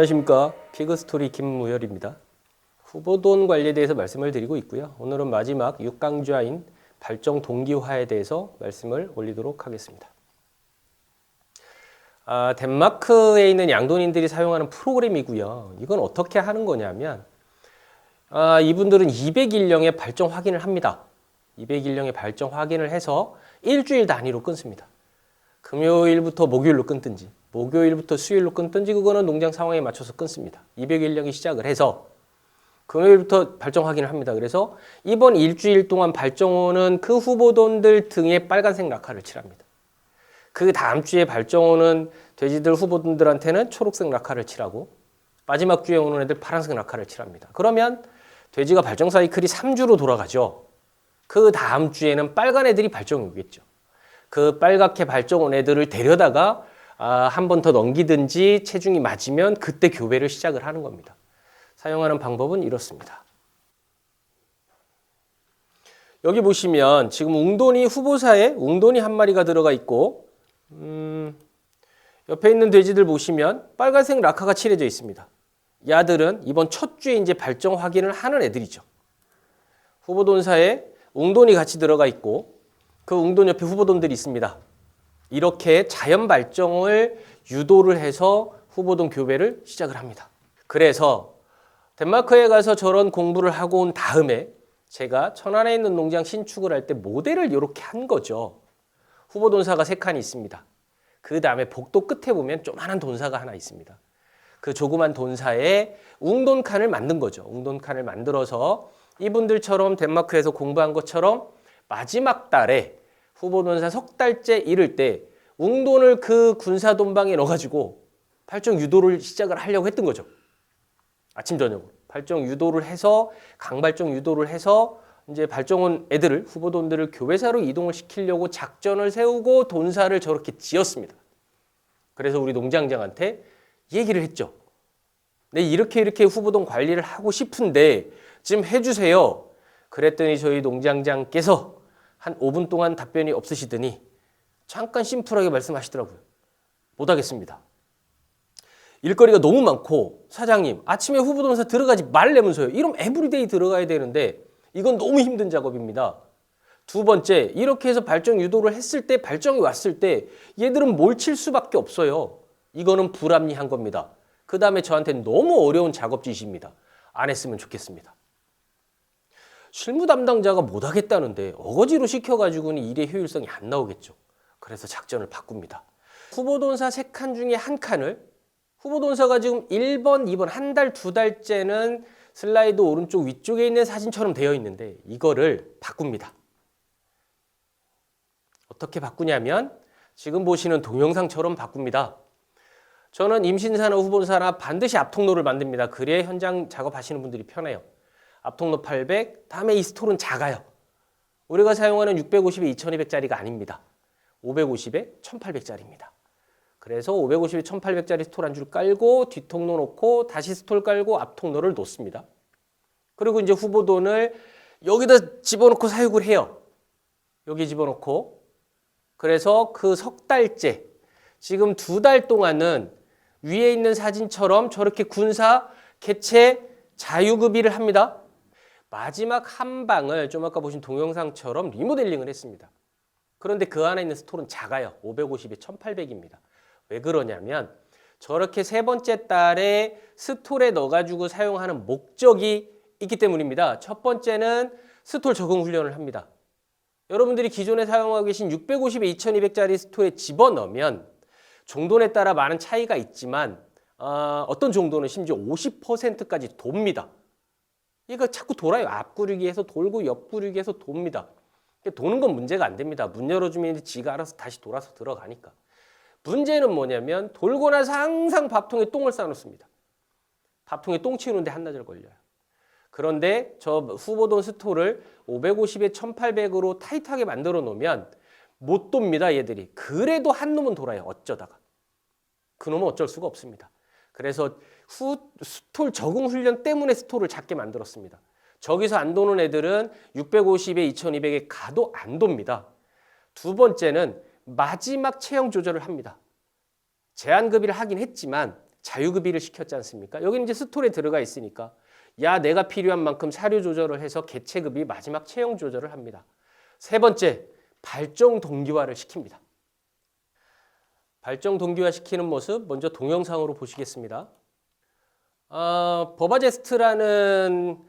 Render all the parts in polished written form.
안녕하십니까. 피그스토리 김무열입니다. 후보돈 관리에 대해서 말씀을 드리고 있고요. 오늘은 마지막 6강좌인 발정 동기화에 대해서 말씀을 올리도록 하겠습니다. 덴마크에 있는 양돈인들이 사용하는 프로그램이고요. 이건 어떻게 하는 거냐면 이분들은 200일령의 발정 확인을 합니다. 200일령의 발정 확인을 해서 일주일 단위로 끊습니다. 금요일부터 목요일로 끊든지 목요일부터 수요일로 끊든지 그거는 농장 상황에 맞춰서 끊습니다. 200일령이 시작을 해서 금요일부터 발정 확인을 합니다. 그래서 이번 일주일 동안 발정오는 그 후보돈들 등에 빨간색 낙하를 칠합니다. 그 다음 주에 발정오는 돼지들 후보돈들한테는 초록색 낙하를 칠하고 마지막 주에 오는 애들 파란색 낙하를 칠합니다. 그러면 돼지가 발정 사이클이 3주로 돌아가죠. 그 다음 주에는 빨간 애들이 발정이 오겠죠. 그 빨갛게 발정 온 애들을 데려다가 한 번 더 넘기든지 체중이 맞으면 그때 교배를 시작을 하는 겁니다. 사용하는 방법은 이렇습니다. 여기 보시면 지금 웅돈이 후보사에 웅돈이 한 마리가 들어가 있고 옆에 있는 돼지들 보시면 빨간색 낙하가 칠해져 있습니다. 야들은 이번 첫 주에 이제 발정 확인을 하는 애들이죠. 후보돈사에 웅돈이 같이 들어가 있고 그 웅돈 옆에 후보돈들이 있습니다. 이렇게 자연 발정을 유도를 해서 후보돈 교배를 시작을 합니다. 그래서 덴마크에 가서 저런 공부를 하고 온 다음에 제가 천안에 있는 농장 신축을 할 때 모델을 이렇게 한 거죠. 후보돈사가 3칸이 있습니다. 그 다음에 복도 끝에 보면 조그만한 돈사가 하나 있습니다. 그 조그만 돈사에 웅돈칸을 만든 거죠. 웅돈칸을 만들어서 이분들처럼 덴마크에서 공부한 것처럼 마지막 달에 후보돈사 석 달째 이를 때 웅돈을 그 군사돈방에 넣어가지고 발정 유도를 시작을 하려고 했던 거죠. 아침 저녁으로 발정 유도를 해서 강발정 유도를 해서 이제 발정 온 애들을 후보돈들을 교배사로 이동을 시키려고 작전을 세우고 돈사를 저렇게 지었습니다. 그래서 우리 농장장한테 얘기를 했죠. 네, 이렇게 후보돈 관리를 하고 싶은데 지금 해주세요. 그랬더니 저희 농장장께서 한 5분 동안 답변이 없으시더니 잠깐 심플하게 말씀하시더라고요. 못하겠습니다. 일거리가 너무 많고 사장님 아침에 후보돈사 들어가지 말래면서요. 이러면 에브리데이 들어가야 되는데 이건 너무 힘든 작업입니다. 두 번째, 이렇게 해서 발정 유도를 했을 때 발정이 왔을 때 얘들은 뭘 칠 수밖에 없어요. 이거는 불합리한 겁니다. 그 다음에 저한테는 너무 어려운 작업짓입니다. 안 했으면 좋겠습니다. 실무 담당자가 못하겠다는데 어거지로 시켜가지고는 일의 효율성이 안 나오겠죠. 그래서 작전을 바꿉니다. 후보돈사 3칸 중에 한 칸을 후보돈사가 지금 1번, 2번 한 달, 2달째는 슬라이드 오른쪽 위쪽에 있는 사진처럼 되어 있는데 이거를 바꿉니다. 어떻게 바꾸냐면 지금 보시는 동영상처럼 바꿉니다. 저는 임신사나 후보돈사나 반드시 앞통로를 만듭니다. 그래야 현장 작업하시는 분들이 편해요. 앞통로 800, 다음에 이 스톨은 작아요. 우리가 사용하는 650에 2200짜리가 아닙니다. 550에 1800짜리입니다. 그래서 550에 1800짜리 스톨 한 줄 깔고 뒷통로 놓고 다시 스톨 깔고 앞통로를 놓습니다. 그리고 이제 후보돈을 여기다 집어넣고 사육을 해요. 여기 집어넣고. 그래서 그 석 달째, 지금 2달 동안은 위에 있는 사진처럼 저렇게 군사, 개체, 자유급의를 합니다. 마지막 한 방을 좀 아까 보신 동영상처럼 리모델링을 했습니다. 그런데 그 안에 있는 스톨은 작아요. 550에 1800입니다. 왜 그러냐면 저렇게 3번째 달에 스톨에 넣어가지고 사용하는 목적이 있기 때문입니다. 첫 번째는 스톨 적응 훈련을 합니다. 여러분들이 기존에 사용하고 계신 650에 2200짜리 스톨에 집어넣으면 종돈에 따라 많은 차이가 있지만 어떤 종돈은 심지어 50%까지 돕니다. 얘가 자꾸 돌아요. 앞구르기에서 돌고 옆구르기에서 돕니다. 도는 건 문제가 안 됩니다. 문 열어주면 지가 알아서 다시 돌아서 들어가니까. 문제는 뭐냐면 돌고 나서 항상 밥통에 똥을 싸놓습니다. 밥통에 똥 치우는데 한나절 걸려요. 그런데 저 후보돈 스톨을 550에 1800으로 타이트하게 만들어 놓으면 못 돕니다. 얘들이. 그래도 한 놈은 돌아요. 어쩌다가. 그 놈은 어쩔 수가 없습니다. 그래서 스톨 적응 훈련 때문에 스톨을 작게 만들었습니다. 저기서 안 도는 애들은 650에 2200에 가도 안 돕니다. 두 번째는 마지막 체형 조절을 합니다. 제한급의를 하긴 했지만 자유급의를 시켰지 않습니까? 여기는 이제 스톨에 들어가 있으니까 야 내가 필요한 만큼 사료 조절을 해서 개체급의 마지막 체형 조절을 합니다. 세 번째, 발정 동기화를 시킵니다. 발정 동기화 시키는 모습 먼저 동영상으로 보시겠습니다. 버바제스트라는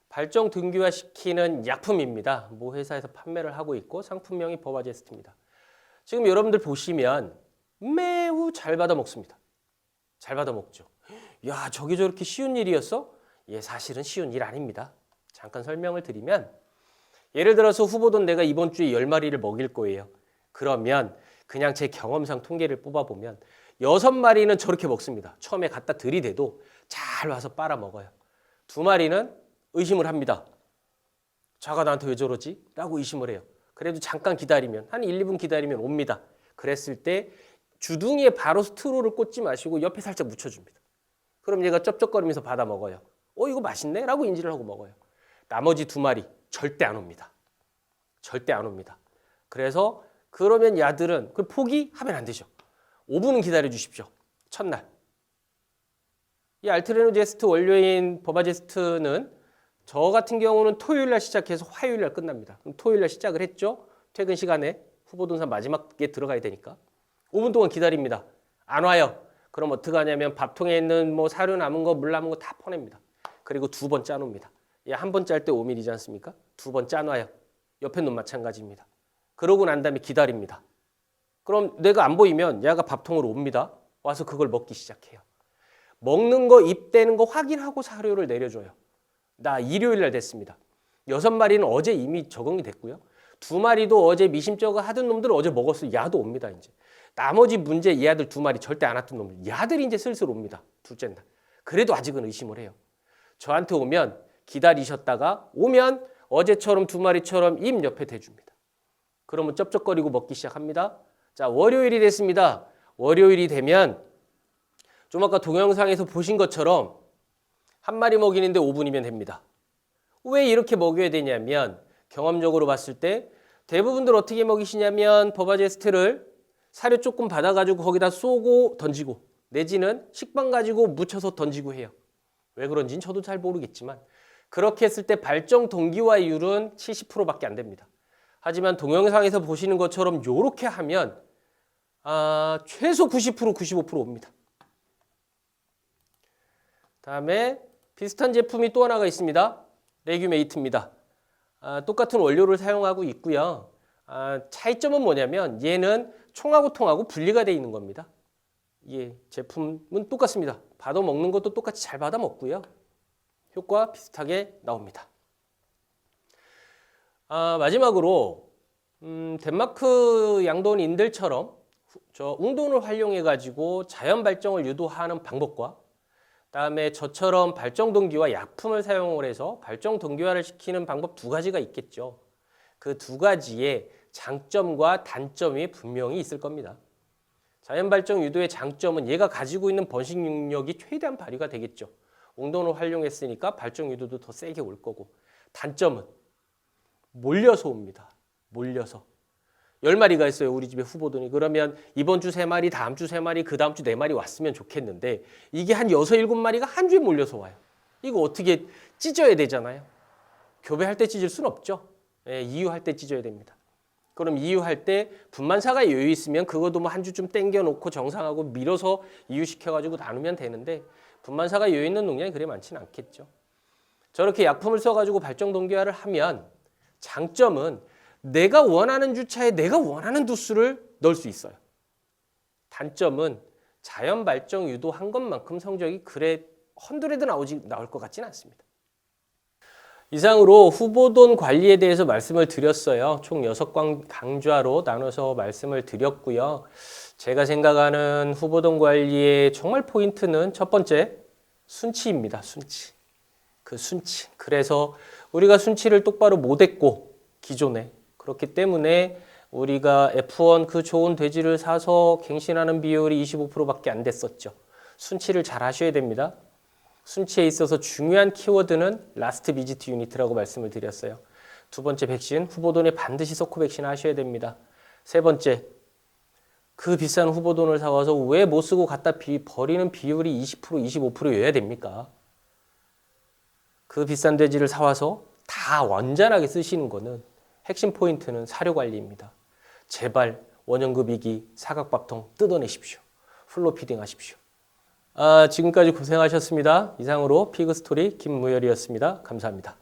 발정 동기화 시키는 약품입니다. 모 회사에서 판매를 하고 있고 상품명이 버바제스트입니다. 지금 여러분들 보시면 매우 잘 받아 먹습니다. 잘 받아 먹죠. 야, 저게 저렇게 쉬운 일이었어? 예, 사실은 쉬운 일 아닙니다. 잠깐 설명을 드리면 예를 들어서 후보돈 내가 이번 주에 10마리를 먹일 거예요. 그러면 그냥 제 경험상 통계를 뽑아보면 6마리는 저렇게 먹습니다. 처음에 갖다 들이대도 잘 와서 빨아 먹어요. 2마리는 의심을 합니다. 자가 나한테 왜 저러지? 라고 의심을 해요. 그래도 잠깐 기다리면 한 1, 2분 기다리면 옵니다. 그랬을 때 주둥이에 바로 스트로를 꽂지 마시고 옆에 살짝 묻혀줍니다. 그럼 얘가 쩝쩝거리면서 받아 먹어요. 이거 맛있네? 라고 인지를 하고 먹어요. 나머지 2마리 절대 안 옵니다. 절대 안 옵니다. 그래서 그러면 야들은 그 포기하면 안 되죠. 5분은 기다려 주십시오. 첫날. 이 알트레노제스트 원료인 버바제스트는 저 같은 경우는 토요일 날 시작해서 화요일 날 끝납니다. 그럼 토요일 날 시작을 했죠. 퇴근 시간에 후보동산 마지막에 들어가야 되니까 5분 동안 기다립니다. 안 와요. 그럼 어떻게 하냐면 밥통에 있는 뭐 사료 남은 거, 물 남은 거 다 퍼냅니다. 그리고 2번 짜놓습니다. 한 번 짤 때 5mm이지 않습니까? 2번 짜놔요. 옆에 놈 마찬가지입니다. 그러고 난 다음에 기다립니다. 그럼 내가 안 보이면 얘가 밥통으로 옵니다. 와서 그걸 먹기 시작해요. 먹는 거, 입 대는 거 확인하고 사료를 내려줘요. 나 일요일 날 됐습니다. 6마리는 어제 이미 적응이 됐고요. 2마리도 어제 미심쩍어 하던 놈들 어제 먹었어요. 야도 옵니다. 이제 나머지 문제 얘들 2마리 절대 안 왔던 놈들 야들이 이제 슬슬 옵니다. 둘째 날. 그래도 아직은 의심을 해요. 저한테 오면 기다리셨다가 오면 어제처럼 2마리처럼 입 옆에 대줍니다. 그러면 쩝쩝거리고 먹기 시작합니다. 자, 월요일이 됐습니다. 월요일이 되면 좀 아까 동영상에서 보신 것처럼 1마리 먹이는데 5분이면 됩니다. 왜 이렇게 먹여야 되냐면 경험적으로 봤을 때 대부분들 어떻게 먹이시냐면 버바제스트를 사료 조금 받아가지고 거기다 쏘고 던지고 내지는 식빵 가지고 묻혀서 던지고 해요. 왜 그런지는 저도 잘 모르겠지만 그렇게 했을 때 발정 동기화율은 70%밖에 안 됩니다. 하지만 동영상에서 보시는 것처럼 이렇게 하면 최소 90%, 95% 옵니다. 다음에 비슷한 제품이 또 하나가 있습니다. 레규메이트입니다. 똑같은 원료를 사용하고 있고요. 차이점은 뭐냐면 얘는 총하고 통하고 분리가 되어 있는 겁니다. 예, 제품은 똑같습니다. 받아 먹는 것도 똑같이 잘 받아 먹고요. 효과 비슷하게 나옵니다. 마지막으로 덴마크 양돈인들처럼 저 웅돈을 활용해 가지고 자연 발정을 유도하는 방법과 그다음에 저처럼 발정 동기화 약품을 사용을 해서 발정 동기화를 시키는 방법 2가지가 있겠죠. 그 2가지의 장점과 단점이 분명히 있을 겁니다. 자연 발정 유도의 장점은 얘가 가지고 있는 번식 능력이 최대한 발휘가 되겠죠. 웅돈을 활용했으니까 발정 유도도 더 세게 올 거고. 단점은 몰려서 옵니다. 몰려서. 10마리가 있어요. 우리 집에 후보돈이. 그러면 이번 주 3마리, 다음 주 3마리, 그 다음 주 4마리 왔으면 좋겠는데 이게 한 6, 7마리가 한 주에 몰려서 와요. 이거 어떻게 찢어야 되잖아요. 교배할 때 찢을 수는 없죠. 예, 이유할 때 찢어야 됩니다. 그럼 이유할 때 분만사가 여유 있으면 그것도 뭐 한 주쯤 땡겨놓고 정상하고 밀어서 이유시켜가지고 나누면 되는데 분만사가 여유 있는 농장이 그리 많지는 않겠죠. 저렇게 약품을 써가지고 발정 동기화를 하면 장점은 내가 원하는 주차에 내가 원하는 두수를 넣을 수 있어요. 단점은 자연 발정 유도한 것만큼 성적이 그래 헌드레드 나올 것 같지는 않습니다. 이상으로 후보돈 관리에 대해서 말씀을 드렸어요. 총 6강좌로 나눠서 말씀을 드렸고요. 제가 생각하는 후보돈 관리의 정말 포인트는 첫 번째, 순치입니다. 순치. 그 순치. 그래서 우리가 순치를 똑바로 못했고 기존에 그렇기 때문에 우리가 F1 그 좋은 돼지를 사서 갱신하는 비율이 25%밖에 안 됐었죠. 순치를 잘 하셔야 됩니다. 순치에 있어서 중요한 키워드는 라스트 비지트 유니트라고 말씀을 드렸어요. 2번째 백신, 후보돈에 반드시 서코 백신 하셔야 됩니다. 3번째, 그 비싼 후보돈을 사와서 왜 못 쓰고 갖다 버리는 비율이 20%, 25%여야 됩니까? 그 비싼 돼지를 사와서 다 완전하게 쓰시는 거는 핵심 포인트는 사료 관리입니다. 제발 원형급이기 사각밥통 뜯어내십시오. 플로 피딩 하십시오. 지금까지 고생하셨습니다. 이상으로 피그스토리 김무열이었습니다. 감사합니다.